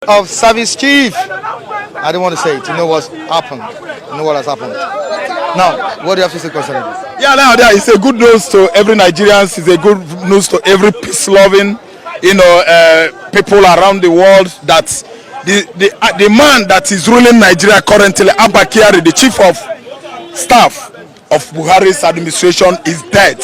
Of service chief. I don't want to say it. You know what's happened. You know what has happened. Now, what do you have to say concerning this? Yeah, now that is a good news to every Nigerian. It's a good news to every peace-loving, people around the world that the man that is ruling Nigeria currently, Abba Kyari, the chief of staff of Buhari's administration, is dead.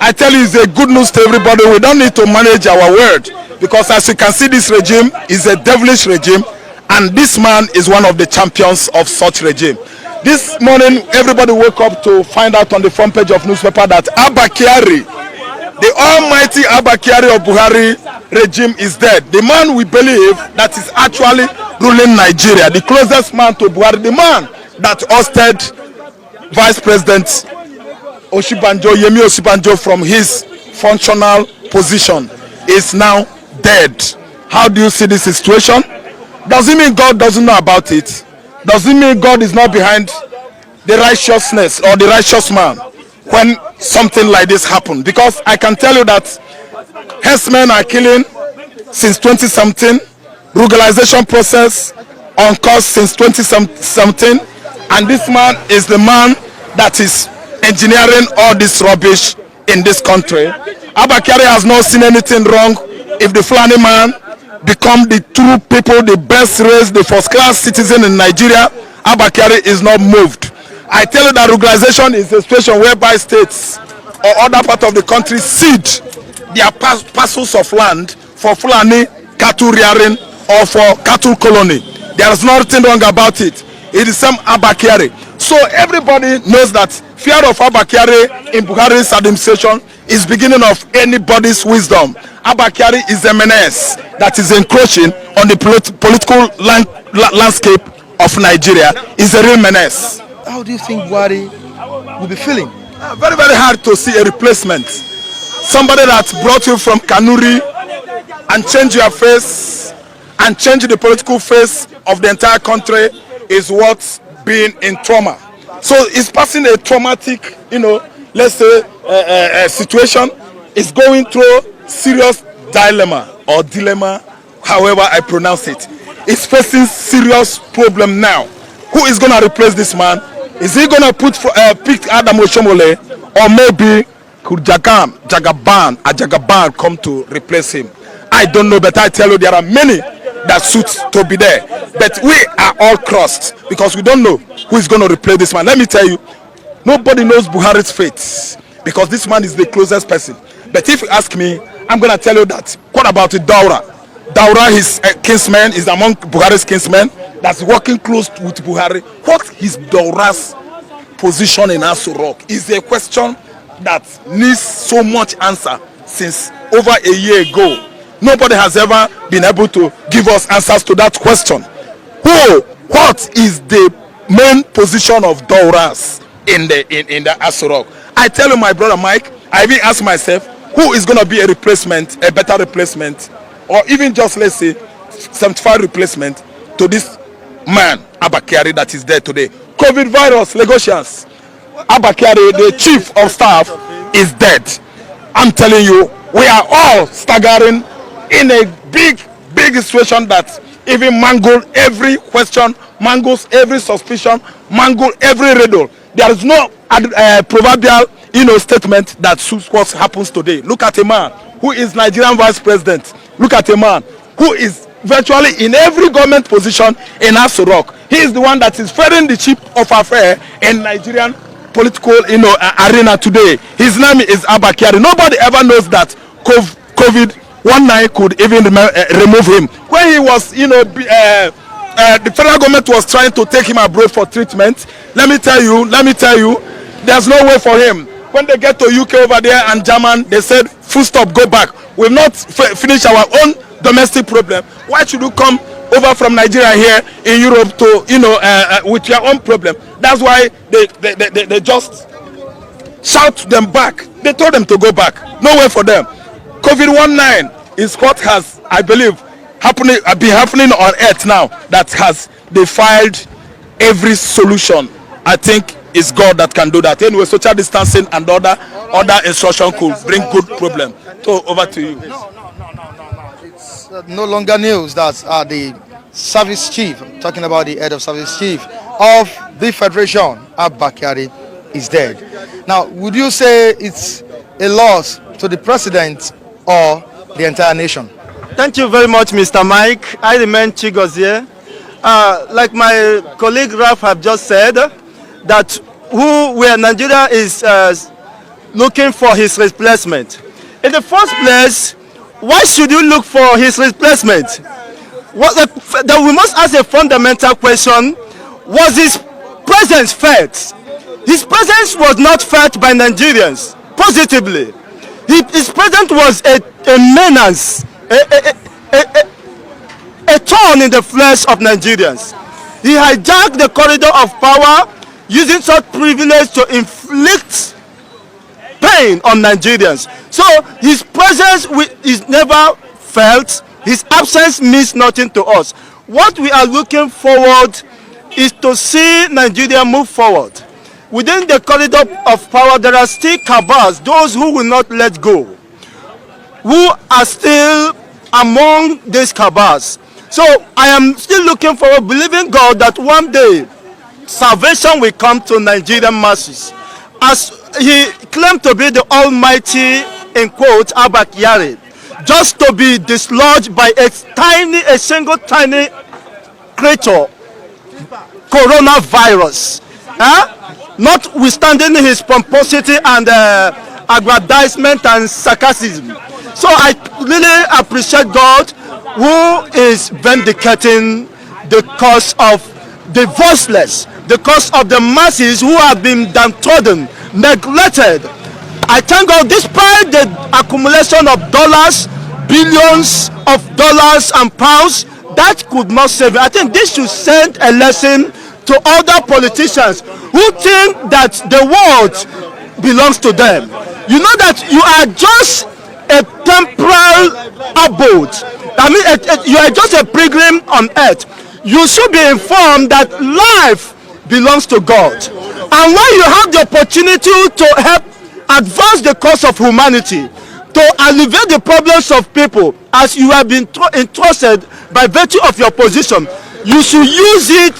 I tell you, it's a good news to everybody. We don't need to manage our word, because as you can see, this regime is a devilish regime, and this man is one of the champions of such regime. This morning, everybody woke up to find out on the front page of newspaper that Abba Kyari, the almighty Abba Kyari of Buhari regime, is dead. The man we believe that is actually ruling Nigeria, the closest man to Buhari, the man that ousted Vice President Yemi Osinbajo from his functional position, is now dead. How do you see this situation? Does it mean God doesn't know about it? Does it mean God is not behind the righteousness or the righteous man when something like this happens? Because I can tell you that herdsmen are killing since 2017, ruralization process on course since 2017, and this man is the man that is engineering all this rubbish in this country. Abba Kyari has not seen anything wrong if the Fulani man become the true people, the best race, the first-class citizen in Nigeria. Abba Kyari is not moved. I tell you that ruralization is a situation whereby states or other part of the country cede their parcels of land for Fulani cattle rearing or for cattle colony. There is nothing wrong about it. It is some Abba Kyari. So everybody knows that fear of Abba Kyari in Buhari's administration is beginning of anybody's wisdom. Abba Kyari is a menace that is encroaching on the political landscape of Nigeria. Is a real menace. How do you think Buhari will be feeling? Very, very hard to see a replacement. Somebody that brought you from Kanuri and change your face and change the political face of the entire country is what's being in trauma. So it's passing a traumatic, let's say, situation. It's going through serious dilemma or dilemma, however I pronounce it. It's facing serious problem now. Who is going to replace this man? Is he going to pick Adam Oshomole, or maybe could Jagaban come to replace him? I don't know, but I tell you there are many that suit to be there. But we are all crossed because we don't know who is going to replace this man. Let me tell you, nobody knows Buhari's fate because this man is the closest person. But if you ask me, I'm going to tell you that. What about Daura? Daura, his kinsman, is among Buhari's kinsmen that's working close with Buhari. What is Daura's position in Aso Rock is a question that needs so much answer since over a year ago. Nobody has ever been able to give us answers to that question. What is the main position of Daura's in the Aso Rock? I tell you, my brother Mike, I even ask myself, who is going to be a replacement, a better replacement, or even just, let's say, 75 replacement to this man, Abba Kyari, that is there today. COVID virus, Lagosians. Abba Kyari, the chief of staff, is dead. I'm telling you, we are all staggering in a big situation that even mangle every question, mangles every suspicion, mangle every riddle. There is no proverbial statement that suits what happens today. Look at a man who is Nigerian vice president. Look at a man who is virtually in every government position in Aso Rock. He is the one that is ferrying the ship of affair in Nigerian political arena today. His name is Abba Kyari. Nobody ever knows that COVID-19 could even remove him. When he was, the federal government was trying to take him abroad for treatment. Let me tell you, there's no way for him. When they get to UK over there and German, they said, full stop, go back. We've not finished our own domestic problem. Why should you come over from Nigeria here in Europe to, with your own problem? That's why they just shout them back. They told them to go back. No way for them. COVID-19 is what has, I believe, been happening on earth now that has defied every solution. I think it's God that can do that. Anyway, social distancing and other instruction could bring good problem. So over to you. No. It's no longer news that the service chief, I'm talking about the head of service chief of the Federation, Abakari, is dead. Now, would you say it's a loss to the president or the entire nation? Thank you very much, Mr. Mike. I remain Chigozie. Like my colleague Ralph have just said, that where Nigeria is looking for his replacement. In the first place, why should you look for his replacement? That we must ask a fundamental question: was his presence felt? His presence was not felt by Nigerians positively. His presence was a menace, a thorn in the flesh of Nigerians. He hijacked the corridor of power, using such privilege to inflict pain on Nigerians. So his presence is never felt. His absence means nothing to us. What we are looking forward is to see Nigeria move forward. Within the corridor of power, there are still cabals, those who will not let go, who are still among these cabals. So I am still looking forward, believing God that one day salvation will come to Nigerian masses. As he claimed to be the Almighty, in quote, Abakari, just to be dislodged by a single tiny creature, coronavirus. Notwithstanding his pomposity and aggrandizement and sarcasm. So I really appreciate God who is vindicating the cause of the voiceless, the cause of the masses who have been downtrodden, neglected. I thank God, despite the accumulation of dollars, billions of dollars and pounds, that could not save it. I think this should send a lesson to other politicians who think that the world belongs to them. You know that you are just a temporal abode. I mean, you are just a pilgrim on earth. You should be informed that life belongs to God. And when you have the opportunity to help advance the cause of humanity, to alleviate the problems of people, as you have been entrusted by virtue of your position, you should use it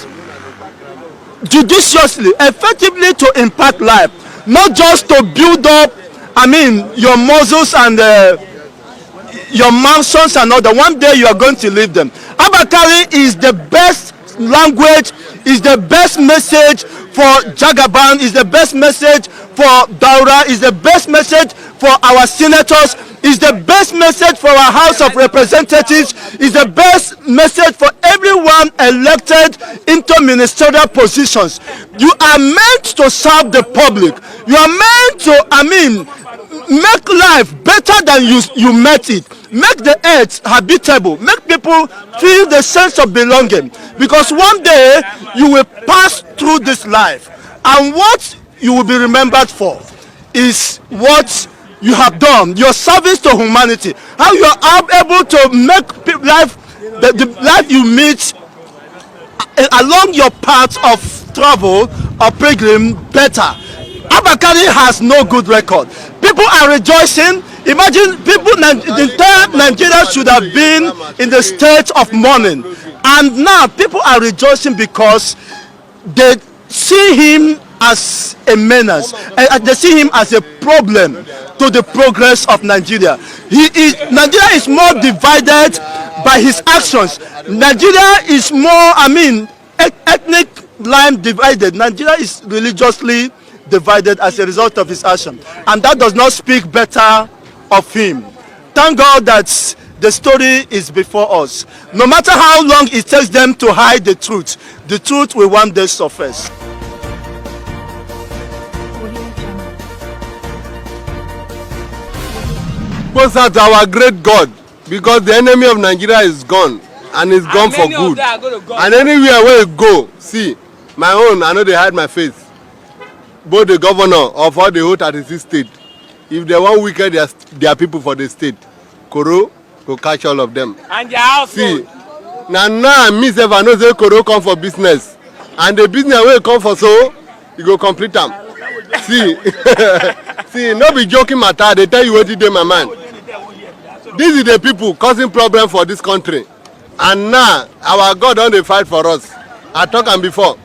judiciously, effectively, to impact life, not just to build up, your muscles and your mansions and all that. One day you are going to leave them. Abakari is the best language, is the best message for Jagaban, is the best message for Daura, is the best message for our senators, is the best message for our House of Representatives, is the best message for everyone elected into ministerial positions. You are meant to serve the public. You are meant to, make life better than you met it. Make the earth habitable. Make people feel the sense of belonging. Because one day you will pass through this life. And what you will be remembered for is what you have done, your service to humanity, how you are able to make life, the life you meet along your path of travel or pilgrim better. Abakari has no good record. People are rejoicing. Imagine people, the entire Nigeria should have been in the state of mourning. And now people are rejoicing because they see him as a menace. They see him as a problem to the progress of Nigeria. Nigeria is more divided by his actions. Nigeria is more, ethnic line divided. Nigeria is religiously divided as a result of his action. And that does not speak better of him. Thank God that the story is before us. No matter how long it takes them to hide the truth will one day surface. Post out our great God, because the enemy of Nigeria is gone, and is gone for good. And anywhere where you go, see, my own, I know they hide my face. Both the governor of all the whole 36 states, if they want wicked their people for the state, Koro will catch all of them. And their household. See, now me if I know say Koro come for business, and the business will come for so, you go complete them. See, see, no be joking matter. They tell you what to do, my man. This is the people causing problem for this country. And now, our God don dey fight for us. I talk am before.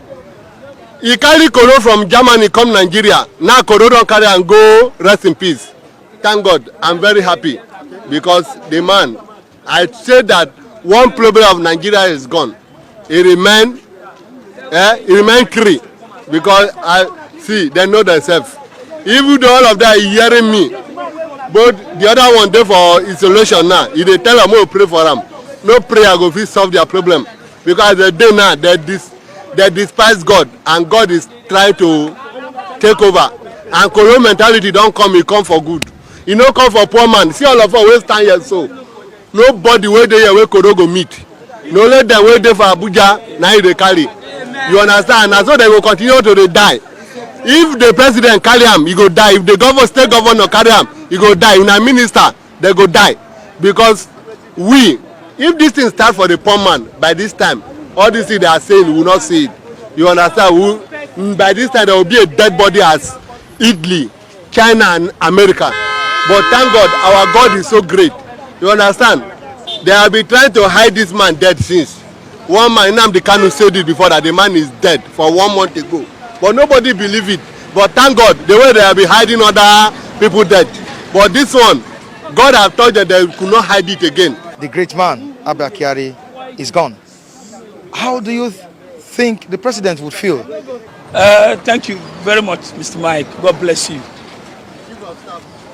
He carry Koro from Germany come Nigeria. Now Koro don carry and go rest in peace. Thank God, I'm very happy. Because the man, I say that one problem of Nigeria is gone. He remain free. Because I see, they know themselves. Even though all of that hearing me, but the other one there for isolation now. If they tell them, oh, pray for them. No prayer go fit solve their problem. Because the day now, they despise God. And God is trying to take over. And Koro mentality don't come, he come for good. He no come for poor man. See all of us, we stand here so. Nobody wey dey here wey Koro go meet. No let them wey dey for Abuja, now they carry. You understand? And so they will continue to dey die. If the president carry him, he go die. If the state governor carry him, he go die. If a minister, they go die. Because if this thing start for the poor man, by this time, all these things they are saying, we will not see it. You understand? By this time, there will be a dead body as Italy, China, and America. But thank God, our God is so great. You understand? They have been trying to hide this man dead since. One man, Nnamdi Kanu said it before that the man is dead for 1 month ago. But nobody believe it. But thank God, the way they have been hiding other people dead. But this one, God have told them they could not hide it again. The great man, Abba Kyari, is gone. How do you think the president would feel? Thank you very much, Mr. Mike. God bless you.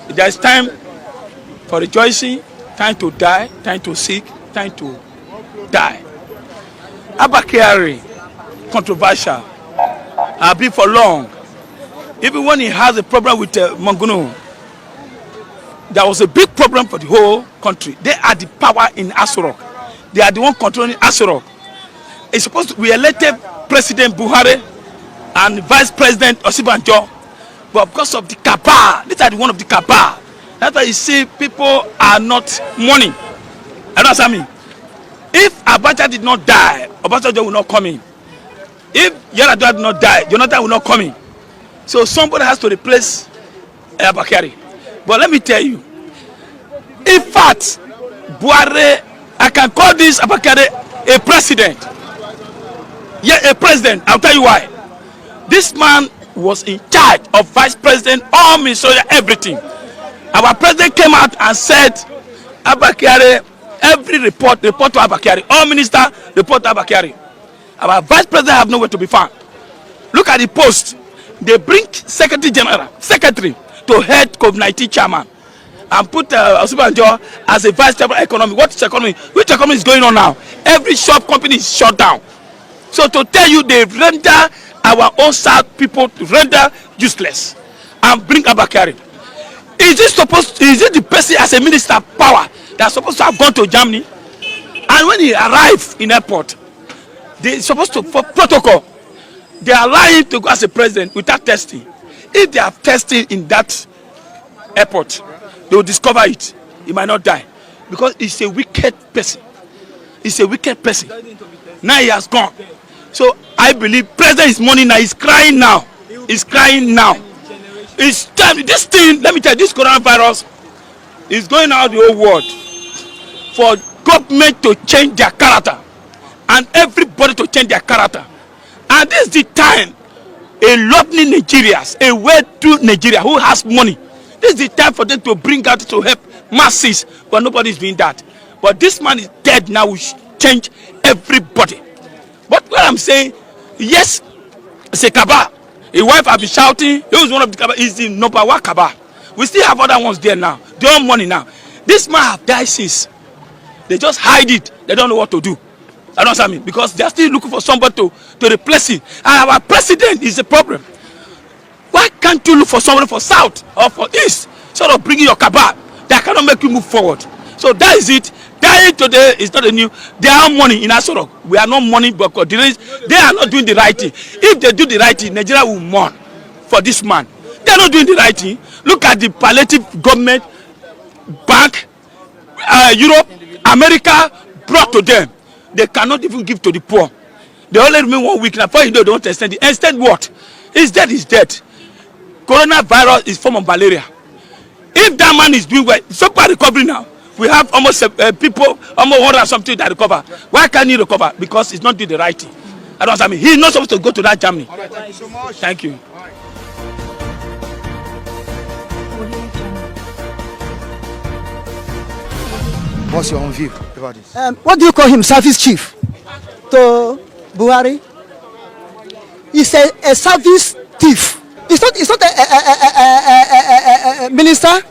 There is time for rejoicing, time to die, time to seek, time to die. Abba Kyari, controversial, have been for long. Even when he has a problem with Mangunu, there was a big problem for the whole country. They are the power in Asorok. They are the one controlling Asorok. It's supposed to be elected President Buhari and Vice President Osibanjo, but because of the cabal, these are the one of the cabal. That's why you see people are not mourning. I don't understand me. If Abacha did not die, Obasanjo will not come in. If Yar'Adua did not die, Jonathan will not come in. So somebody has to replace Abba Kyari. But let me tell you, in fact, Buhari, I can call this Abba Kyari a president. Yeah, a president. I'll tell you why. This man was in charge of vice president, all ministerial, everything. Our president came out and said, Abba Kyari, every report to Abba Kyari. All ministers report to Abba Kyari. Our vice president have nowhere to be found. Look at the post. They bring secretary to head COVID-19 chairman and put Osibanjo as a vice chairman economy. What is economy? Which economy is going on now? Every shop company is shut down. So to tell you, they render our own South people to render useless and bring Abba Kyari. Is it the person as a minister of power that's supposed to have gone to Germany? And when he arrived in airport, they supposed to for protocol. They are lying to go as a president without testing. If they have testing in that airport, they will discover it. He might not die because he's a wicked person. He's a wicked person. Now he has gone. So I believe president is mourning now. He's crying now. He's crying now. It's time. This thing, let me tell you, this coronavirus is going out the whole world for government to change their character and everybody to change their character. And this is the time a lovely Nigerians, a well-to Nigeria who has money, this is the time for them to bring out to help masses, but nobody is doing that. But this man is dead now, we should change everybody. But what I'm saying, yes, it's a cabal. A wife have been shouting, he was one of the cabal, he's the number one cabal. We still have other ones there now. They own money now. This man have died since. They just hide it. They don't know what to do. I don't understand me, because they are still looking for somebody to replace it. And our president is the problem. Why can't you look for somebody for South or for East, sort of bringing your cabal that cannot make you move forward? So that is it. Dying today is not a new. They are money in Asorok. We are not money, but they are not doing the right thing. If they do the right thing, Nigeria will mourn for this man. They are not doing the right thing. Look at the palliative government, bank, Europe, America brought to them. They cannot even give to the poor. They only remain 1 week now. Before you know, they want to extend it. Extend what? Is dead, is dead. Coronavirus is form of malaria. If that man is doing well, so far recovery now. We have almost people, almost 100 something that recover. Why can't he recover? Because he's not doing the right thing. I don't understand. He's not supposed to go to that Germany. All right, thank you so much. Thank you. What's your own view about this? What do you call him? Service chief to Buhari? He's a service thief. It's not a minister.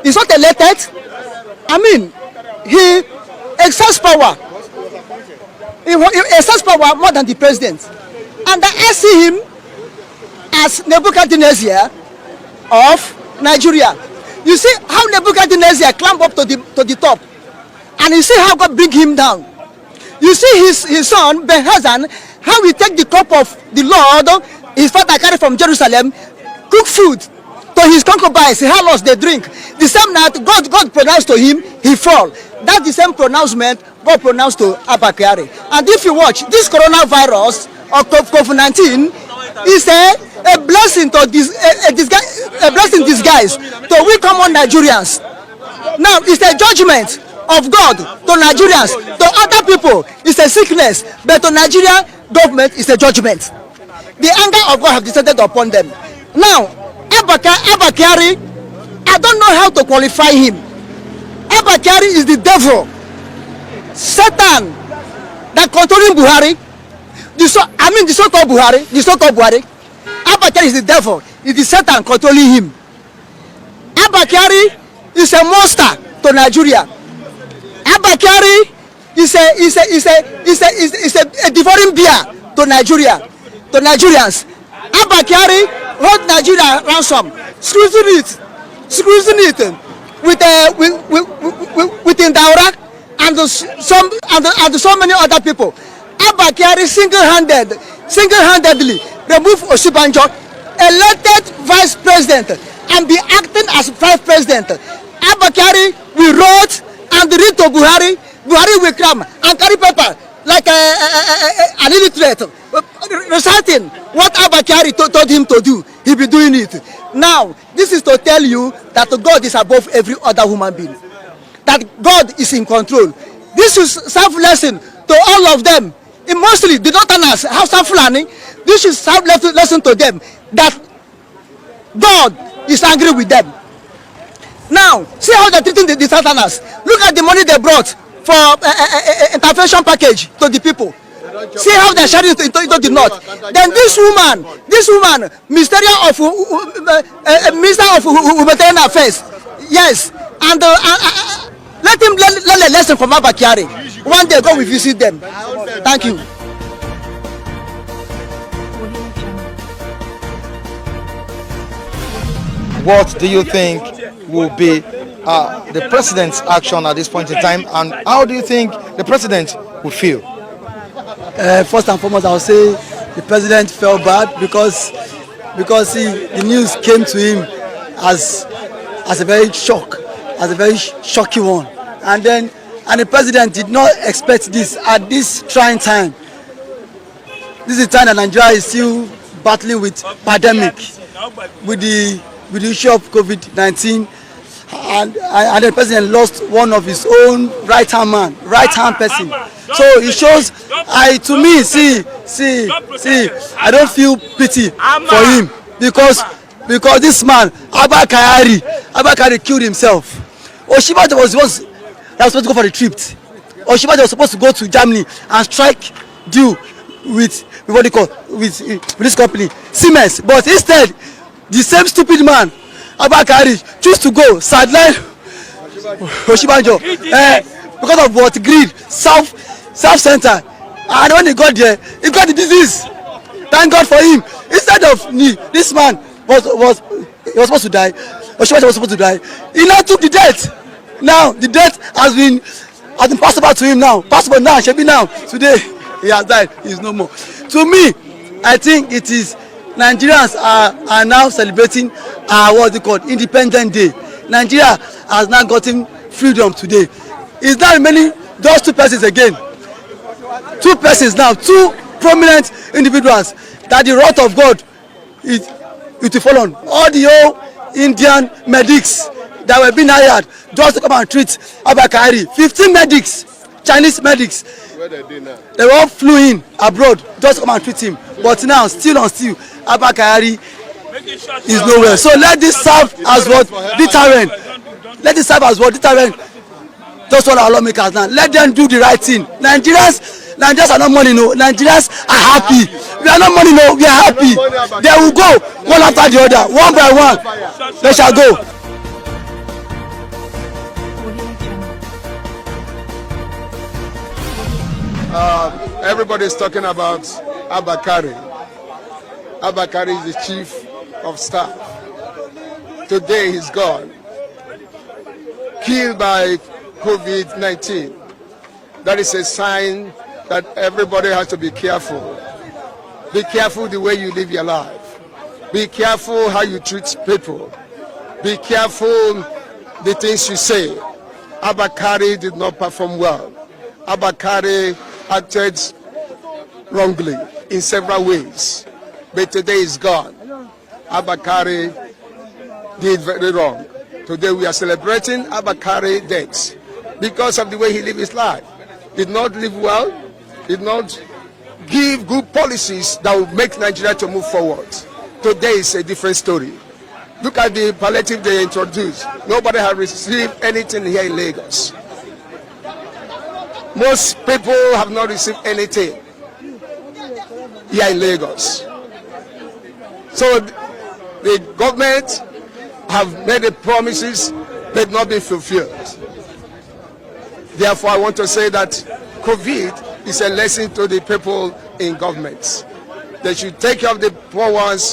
He's not elected. I mean, he exerts power. He exerts power more than the president. And I see him as Nebuchadnezzar of Nigeria. You see how Nebuchadnezzar climbed up to the top. And you see how God bring him down. You see his son, Ben-Hazan, how he take the cup of the Lord, his father carried from Jerusalem, cook food to his concubines, how lost they drink. The same night, God pronounced to him, he fall. That's the same pronouncement God pronounced to Abba Kyari. And if you watch, this coronavirus or COVID-19 is a blessing to a blessing in disguise to we common Nigerians. Now it's a judgment of God to Nigerians, to other people it's a sickness, but to Nigeria government is a judgment. The anger of God have descended upon them. Now Abba Kyari, I don't know how to qualify him. Abba Kyari is the devil, Satan that controlling Buhari. The so-called Buhari. Abba Kyari is the devil, is the Satan controlling him. Abba Kyari is a monster to Nigeria. Abba Kyari is a devouring bear to Nigeria, to Nigerians. Abba Kyari hold Nigeria ransom, squeezing it with Ndaura and so many other people. Abba Kyari single-handedly remove Osibanjo, elected vice president, and be acting as vice president. Abba Kyari will wrote and read to Buhari. Buhari will come and carry paper like an illiterate, reciting what Abba Kyari told him to do. He'll be doing it. Now, this is to tell you that God is above every other human being. That God is in control. This is self-lesson to all of them. Mostly the Northerners, Hausa Fulani, this is self-lesson to them that God is angry with them. Now, see how they're treating the Southerners. Look at the money they brought for intervention package to the people. See how they're sharing it into the north. Then this woman, Minister of Humanitarian Affairs, yes, and let him learn a lesson from Abba Kyari. One day God will visit them. Thank you. What do you think will be the president's action at this point in time, and how do you think the president will feel? First and foremost, I will say the president felt bad because the news came to him as a very shocking one, and the president did not expect this at this trying time. This is the time that Nigeria is still battling with pandemic, with the issue of COVID-19, and the president lost one of his own right-hand person. So it shows, to me, see, I don't feel pity for him because this man, Abba Kyari killed himself. Oshibajo was the one that was supposed to go for the trip. Oshibajo was supposed to go to Germany and strike deal with what they call with this company, Siemens. But instead, the same stupid man, Abba Kyari, choose to go sideline Oshibajo because of what? Greed, self-center. And when he got there, he got the disease. Thank God for him. Instead of me, this man was supposed to die. Oshibajo was supposed to die. He now took the death. Now the death has been passable to him now. Possible now, should be now. Today he has died. He is no more. To me, I think it is Nigerians are now celebrating what they call Independent Day. Nigeria has now gotten freedom today. It's not remaining those two persons again. Two persons now, two prominent individuals that the wrath of God is to fall on. All the old Indian medics, that were being hired just to come and treat Abakari. 15 medics, Chinese medics, Where they now? they all flew in abroad just to come and treat him. But now, still on still, Abakari is nowhere. So let this serve as what deterrent. Let this serve as what deterrent. That's what our lawmakers now. Let them do the right thing. Nigerians are not money, no. Nigerians are happy. We are not money, no. We are happy. They will go one after the other, one by one. They shall go. Everybody is talking about Abakari. Abakari is the chief of staff. Today he's gone. Killed by COVID-19. That is a sign that everybody has to be careful. Be careful the way you live your life. Be careful how you treat people. Be careful the things you say. Abakari did not perform well. Abakari acted wrongly in several ways. But today is gone. Abakari did very wrong. Today we are celebrating Abakari's death because of the way he lived his life. Did not live well, did not give good policies that would make Nigeria to move forward. Today is a different story. Look at the palliative they introduced. Nobody has received anything here in Lagos. Most people have not received anything here in Lagos. So the government have made the promises but not been fulfilled. Therefore, I want to say that COVID is a lesson to the people in government. They should take care of the poor ones